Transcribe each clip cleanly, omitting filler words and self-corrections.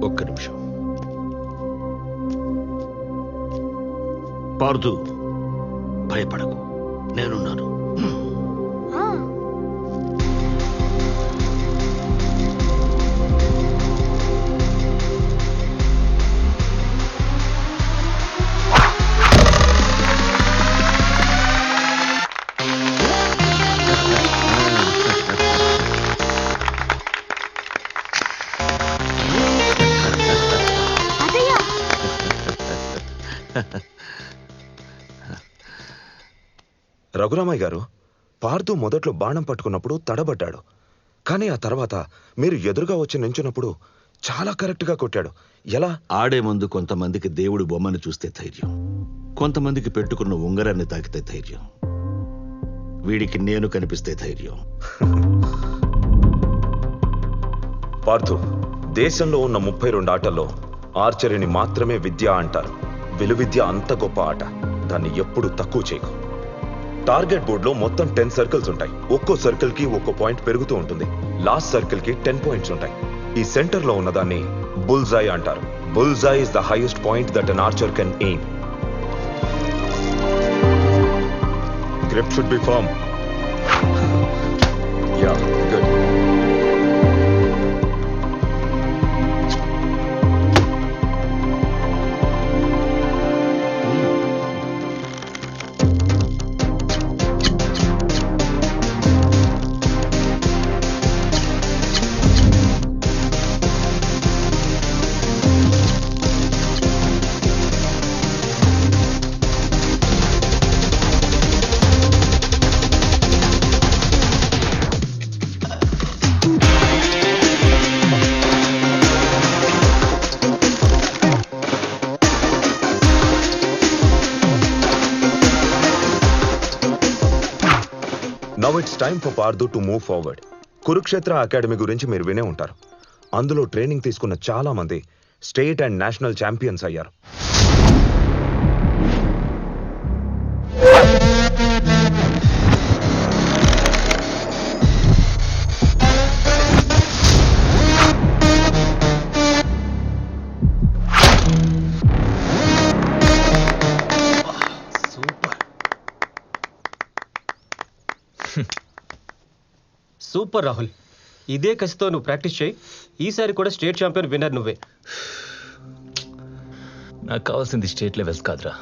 ఒక్క నిమిషం. పార్దు, భయపడకు, నేనున్నాను. రఘురామయ్య గారు, పార్దు మొదట్లో బాణం పట్టుకున్నప్పుడు తడబడ్డాడు. కానీ ఆ తర్వాత మీరు ఎదురుగా వచ్చి నించున్నప్పుడు చాలా కరెక్ట్గా కొట్టాడు. ఎలా? ఆడే ముందు కొంతమందికి దేవుడి బొమ్మను చూస్తే ధైర్యం, కొంతమందికి పెట్టుకున్న ఉంగరాన్ని తాకితే ధైర్యం. వీడికి నేను కనిపిస్తే ధైర్యం. పార్థు, దేశంలో ఉన్న 32 ఆటల్లో ఆర్చరీని మాత్రమే విద్య అంటారు. విలువిద్య అంత గొప్ప ఆట, దాన్ని ఎప్పుడు తక్కువ చేయకు. టార్గెట్ బోర్డులో మొత్తం 10 సర్కిల్స్ ఉంటాయి. ఒక్కో సర్కిల్ కి ఒక్కో పాయింట్ పెరుగుతూ ఉంటుంది. లాస్ట్ సర్కిల్ కి 10 పాయింట్స్ ఉంటాయి. ఈ సెంటర్ లో ఉన్నదాన్ని బుల్జై అంటారు. Bullseye is the highest point that an archer can aim. Grip should be firm. Yeah, good. Now it's time for Pardu to move forward. Kurukshetra academy గురించి మీరు వినే ఉంటారు. అందులో ట్రైనింగ్ తీసుకున్న చాలా మంది స్టేట్ అండ్ నేషనల్ ఛాంపియన్స్ అయ్యారు. సూపర్ రాహుల్, ఇదే కసితో నువ్వు ప్రాక్టీస్ చేయి. ఈసారి కూడా స్టేట్ ఛాంపియన్ విన్నర్ నువ్వే. నాకు కావాల్సింది స్టేట్ లెవెల్స్ కాదురా,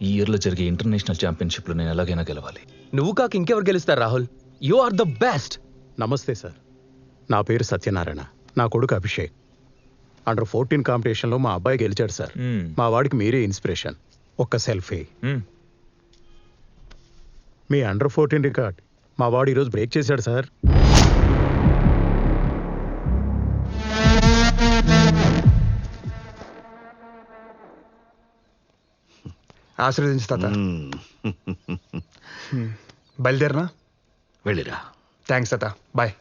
ఈ ఇయర్లో జరిగే ఇంటర్నేషనల్ ఛాంపియన్షిప్లో నేను ఎలాగైనా గెలవాలి. నువ్వు కాక ఇంకెవరు గెలుస్తారు Rahul? You are the best. నమస్తే సార్, నా పేరు సత్యనారాయణ. నా కొడుకు అభిషేక్. అండర్ 14 కాంపిటీషన్లో మా అబ్బాయి గెలిచాడు సార్. మా వాడికి మీరే ఇన్స్పిరేషన్. ఒక్క సెల్ఫీ. మీ అండర్ 14 రికార్డ్ మా వాడు ఈరోజు బ్రేక్ చేశాడు సార్. ఆశీర్వదించు తాత. బయలుదేరనా? వెళ్ళిరా. థ్యాంక్స్ తాత, బాయ్.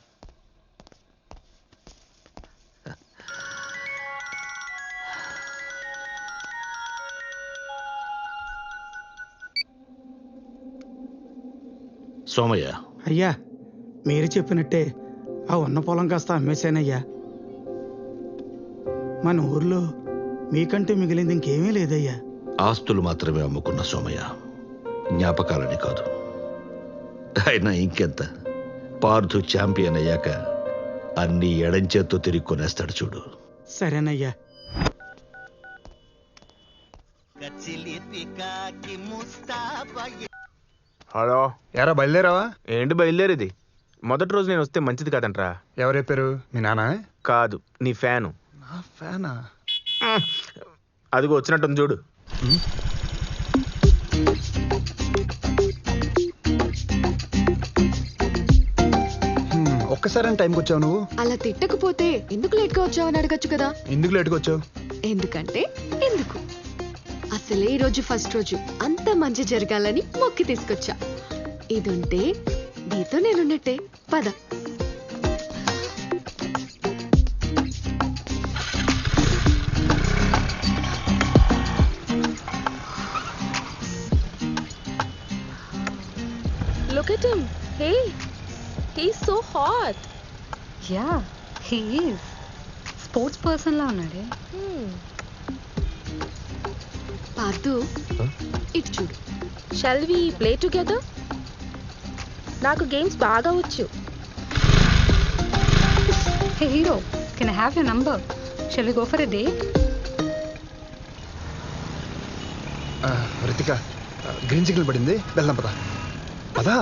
సోమయ్య, అయ్యా, మీరు చెప్పినట్టే ఆ ఉన్న పొలం కాస్త అమ్మేశానయ్యా. మన ఊర్లో మీకంటే మిగిలింది ఇంకేమీ లేదయ్యా. ఆస్తులు మాత్రమే అమ్ముకున్న సోమయ్య, జ్ఞాపకాలని కాదు. అయినా ఇంకెంత, పార్థు ఛాంపియన్ అయ్యాక అన్ని ఎడంచేత్తో తిరిగి కొనేస్తాడు చూడు. సరేనయ్యా. హలో, ఎరా బయలుదేరావా? ఏంటి బయలుదేరేది? మొదటి రోజు నేను వస్తే మంచిది కాదంట్రా. ఎవరు చెప్పారు? మీ నాన్న? కాదు, నీ ఫ్యాను. నా ఫ్యానా? అదిగో వచ్చినట్టుంది చూడు. ఒక్కసారి టైంకి వచ్చావు నువ్వు? అలా తిట్టకపోతే ఎందుకు లేట్గా వచ్చావని అడగచ్చు కదా. ఎందుకు లేట్గా వచ్చావు? ఎందుకంటే ఎందుకు. అసలే ఈ రోజు ఫస్ట్ రోజు, అంత మంచి జరగాలని మొక్కి తీసుకొచ్చా. ఇదుంటే నీతో నేనున్నట్టే. పద. Look at him. Hey, he's so hot. Yeah, he is. Sports person లా ఉన్నాడే. పార్థు ఇటు చూడు. Shall we play together? నాకు గేమ్స్ బాగా వచ్చు. Hey hero, can I have your number? Shall we go for a date? Ritika, green signal పడింది, వెళ్దాం పదా. పదా.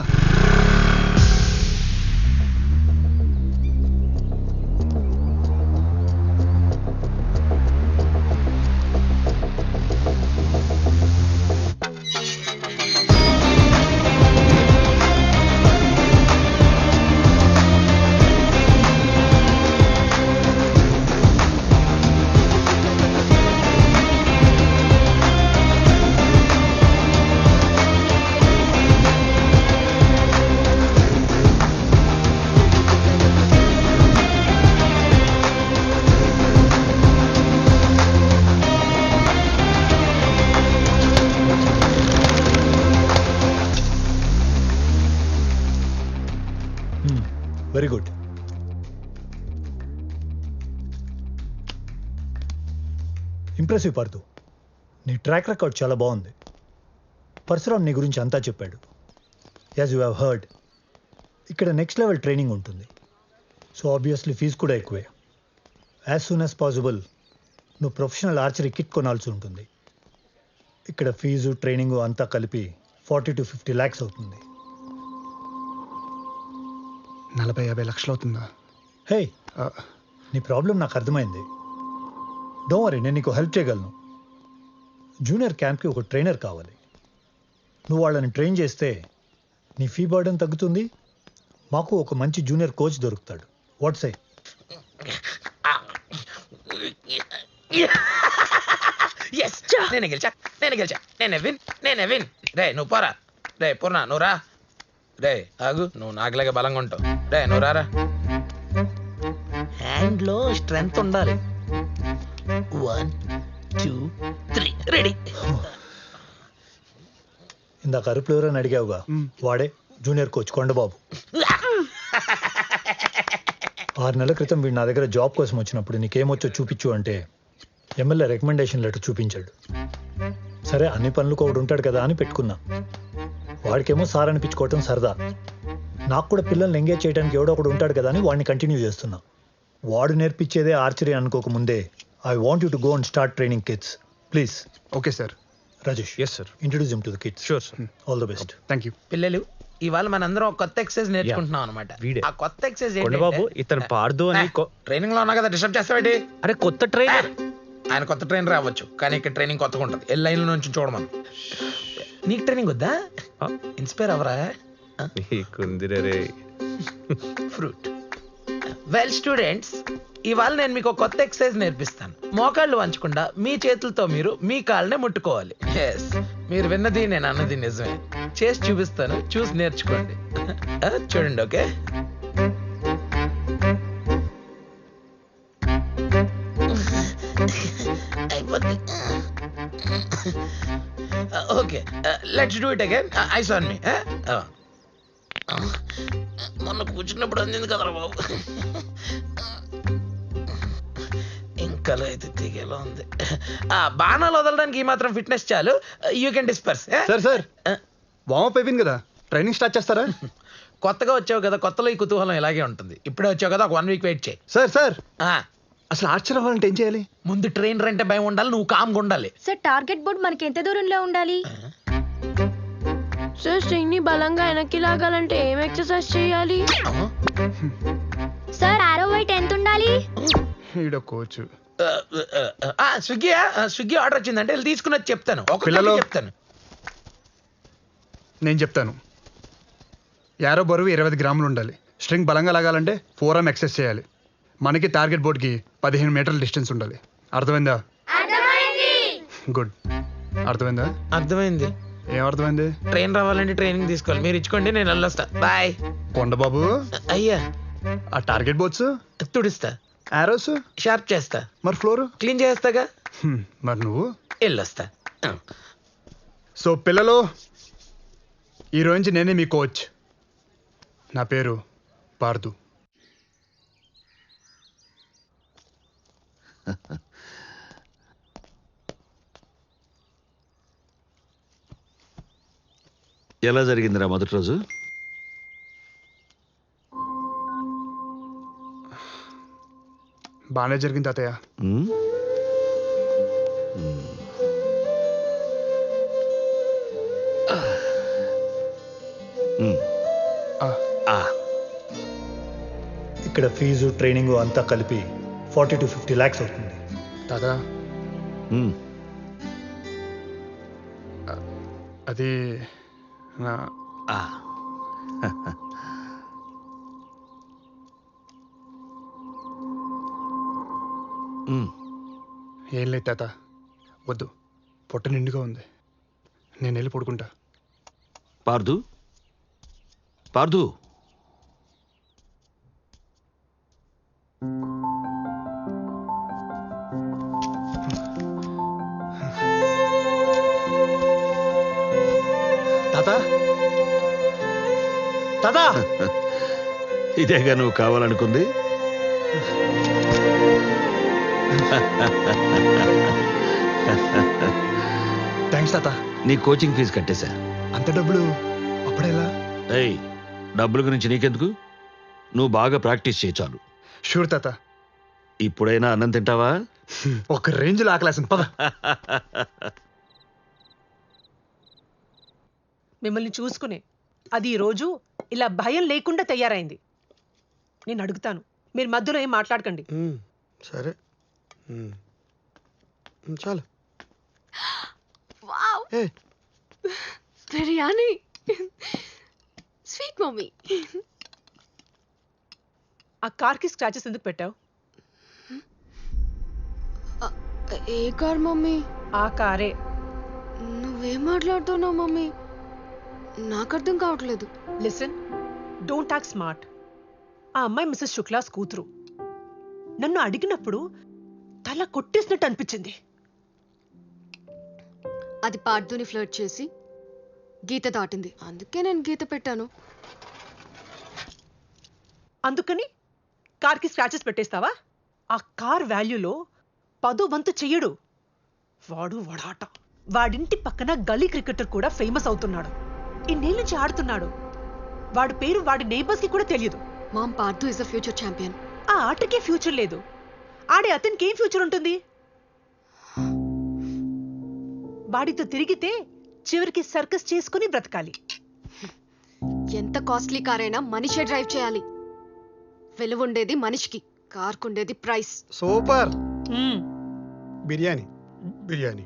Very good. ఇంప్రెసివ్ పార్థు, నీ ట్రాక్ రికార్డ్ చాలా బాగుంది. పరశురామ్ నీ గురించి అంతా చెప్పాడు. యాజ్ యూ హ్యావ్ హర్డ్, ఇక్కడ నెక్స్ట్ లెవెల్ ట్రైనింగ్ ఉంటుంది. సో ఆబ్వియస్లీ ఫీజు కూడా ఎక్కువే. యాజ్ సూన్ యాజ్ పాసిబుల్ నువ్వు ప్రొఫెషనల్ ఆర్చరీ కిట్ కొనాల్సి ఉంటుంది. ఇక్కడ ఫీజు ట్రైనింగు అంతా కలిపి 40 to 50 lakhs అవుతుంది. 40-50 లక్షలు అవుతుందా? హే, నీ ప్రాబ్లం నాకు అర్థమైంది. డోంట్ వరీ, నేను నీకు హెల్ప్ చేయగలను. జూనియర్ క్యాంప్కి ఒక ట్రైనర్ కావాలి. నువ్వు వాళ్ళని ట్రైన్ చేస్తే నీ ఫీ బర్డన్ తగ్గుతుంది, మాకు ఒక మంచి జూనియర్ కోచ్ దొరుకుతాడు. వాట్ సై? నేనే గెలిచా. నేనే విన్. రే నువ్వు పోరా. రే పూర్ణ నువ్వు రా. రే ఆగు, నువ్వు నాకులాగే బలంగా ఉంటావు. రే నువ్వు రారా. హ్యాండ్లో స్ట్రెంగ్త్ ఉండాలి. 1 2 3 రెడీ. ఇందాక అరుపులు ఎవరని అడిగావుగా, వాడే జూనియర్ కోచ్ కొండబాబు. 6 నెలల క్రితం వీడు నా దగ్గర జాబ్ కోసం వచ్చినప్పుడు నీకేమొచ్చో చూపించు అంటే ఎమ్మెల్యే రికమెండేషన్ లెటర్ చూపించాడు. సరే, అన్ని పనులకు ఒకడు ఉంటాడు కదా అని పెట్టుకున్నా. వాడికేమో సార్ అనిపించుకోవటం సరదా. నాకు కూడా పిల్లల్ని ఎంగేజ్ చేయడానికి ఎవడో ఒకడు ఉంటాడు కదా అని వాడిని కంటిన్యూ చేస్తున్నా. వాడు నేర్పించేదే ఆర్చరీ అనుకోకముందే I want you to go and start training kids please. Okay sir. Rajesh, yes sir. Introduce him to the kids. Sure sir. All the best. Thank you. పిల్లలు, ఇవాళ మనందరం ఒక కొత్త ఎక్సర్సైజ్ నేర్చుకుంటున్నాం అనమాట. ఆ కొత్త ఎక్సర్సైజ్ బాబు, ఇతను పార్దు అని ట్రైనింగ్ లో ఉన్నా కదా, డిస్టర్బ్ చేస్తావేంటి? అరే కొత్త ట్రైనర్. ఆయన కొత్త ట్రైనర్ అవ్వచ్చు, కానీ ఇక్కడ ట్రైనింగ్ కొత్తగా ఉంటుంది. ఏ లైన్ నుంచి చూడమను. నీకు ట్రైనింగ్ వద్దా? ఇన్స్పైర్ అవరా? ఫ్రూట్. వెల్ స్టూడెంట్స్, ఇవాళ నేను మీకు ఒక కొత్త ఎక్సర్సైజ్ నేర్పిస్తాను. మోకాళ్ళు వంచకుండా మీ చేతులతో మీరు మీ కాళ్ళనే ముట్టుకోవాలి. ఎస్, మీరు విన్నది నేను అన్నది నిజమే. చేసి చూపిస్తాను, చూసి నేర్చుకోండి. చూడండి. ఓకే, అయిపోద్ది. Okay, let's do it again. Eyes on me. మొన్న కూర్చున్నప్పుడు అందింది కదరా బాబు. ఇంకా అయితే దిగేలా ఉంది. బాణాలు వదలడానికి ఈ మాత్రం ఫిట్నెస్ చాలు. You can disperse. Sir warmup అయిపోయింది కదా, ట్రైనింగ్ స్టార్ట్ చేస్తారా? కొత్తగా వచ్చావు కదా, కొత్తలో ఈ కుతూహలం ఇలాగే ఉంటుంది. ఇప్పుడే వచ్చావు కదా, ఒక 1 week వెయిట్ చేయి. సార్ అసలు ఆర్చర్ అవ్వాలంటే ఏం చేయాలి? ముందు ట్రైనర్ అంటే భయం ఉండాలి, నువ్వు కామ్గా ఉండాలి. సార్, టార్గెట్ బోర్డ్ మనకి ఎంత దూరంలో ఉండాలి? సార్, స్ట్రింగ్ ని బలంగా వెనక్కి లాగాలంటే ఏం ఎక్సర్సైజ్ చేయాలి? సార్, ఆరో వెయిట్ ఎంత ఉండాలి? ఈడ కోచ్. స్విగ్గీ ఆర్డర్ వచ్చిందంటే వెళ్ళి తీసుకుని వచ్చి చెప్తాను. పిల్లలు, చెప్తాను. నేను చెప్తాను. యారో బరువు 20 గ్రాములు ఉండాలి. స్ట్రింగ్ బలంగా లాగాలంటే 4 arm ఎక్సర్సైజ్ చేయాలి. మనకి టార్గెట్ బోర్డ్కి 15 మీటర్ల డిస్టెన్స్ ఉండాలి. అర్థమైందా? గుడ్. అర్థమైందా? అర్థమైంది. ఏం అర్థమైంది? ట్రైన్ రావాలంటే ట్రైనింగ్ తీసుకోవాలి. మీరు ఇచ్చుకోండి, నేను వెళ్ళొస్తా. బాయ్. కొండబాబు, అయ్యా, ఆ టార్గెట్ బోర్డ్స్ తుడుస్తా, ఆరోస్ షార్ప్ చేస్తా, మరి ఫ్లోర్ క్లీన్ చేస్తాగా. మరి నువ్వు వెళ్ళొస్తా. సో పిల్లలు, ఈ రోజు నుంచి నేనే మీ కోచ్. నా పేరు పార్థు. ఎలా జరిగిందిరా మొదటి రోజు? బాగానే జరిగింది తాతయ్య. ఉమ్? ఉమ్. ఆ. ఇక్కడ ఫీజు ట్రైనింగ్ అంతా కలిపి 40 to 50 lakhs అవుతుంది. తాత ఉమ్. అది నా ఆ. ఉమ్. ఏం లేదు తాత, వద్దు, పొట్ట నిండుగా ఉంది, నేను వెళ్ళి పడుకుంటా. పార్దు, పార్దు, తాత తాత ఇదేగా నువ్వు కావాలనుకుంది? థ్యాంక్స్ తాత. నీ కోచింగ్ ఫీజు కట్టేశా. అంత డబ్బులు అప్పుడేలా? ఏయ్, డబ్బుల గురించి నీకెందుకు? నువ్వు బాగా ప్రాక్టీస్ చేయి చాలు. షూర్ తాత. ఇప్పుడైనా అన్నం తింటావా? ఒక రేంజ్లో ఆకలేసింది, పద. మిమ్మల్ని చూసుకునే అది ఈ రోజు ఇలా భయం లేకుండా తయారైంది. నేను అడుగుతాను, మీరు మధ్యలో ఏం మాట్లాడకండి. సరే చాలు. Wow, biryani, sweet mummy. ఆ కార్కి స్క్రాచెస్ ఎందుకు పెట్టావు? ఏ కార్ మమ్మీ? ఆ కారే. నువ్వేం మాట్లాడుతున్నావు మమ్మీ? నాకు అర్థం కావట్లేదు. Listen, don't talk smart. ఆ అమ్మాయి మిస్సెస్ శుక్లాస్ కూతురు. నన్ను అడిగినప్పుడు తల కొట్టేసినట్టు అనిపించింది. అది పార్దుని ఫ్లర్ట్ చేసి గీత దాటింది, అందుకే నేను గీత పెట్టాను. అందుకని కార్కి స్క్రాచెస్ పెట్టేస్తావా? ఆ కార్ వాల్యూలో 10 వంతు చెయ్యడు. వాడు వడాట. వాడింటి పక్కన గల్లీ క్రికెటర్ కూడా ఫేమస్ అవుతున్నాడు. ఇన్నేళ్ళ నుంచి ఆడుతున్నాడు. వాడి పేరు వాడి నేబర్స్ కి కూడా తెలియదు. Ma'am, Parthu is a future champion. ఆ ఆటకే ఫ్యూచర్ లేదు. ఆడే అతనికి ఏం ఫ్యూచర్ ఉంటుంది? వాడితో తిరిగితే చివరికి సర్కస్ చేసుకుని బ్రతకాలి. ఎంత కాస్ట్లీ కార్ అయినా మనిషే డ్రైవ్ చేయాలి. విలువ మనిషికి, కార్కుండేది ప్రైస్. సూపర్. బిర్యానీ బిర్యానీ.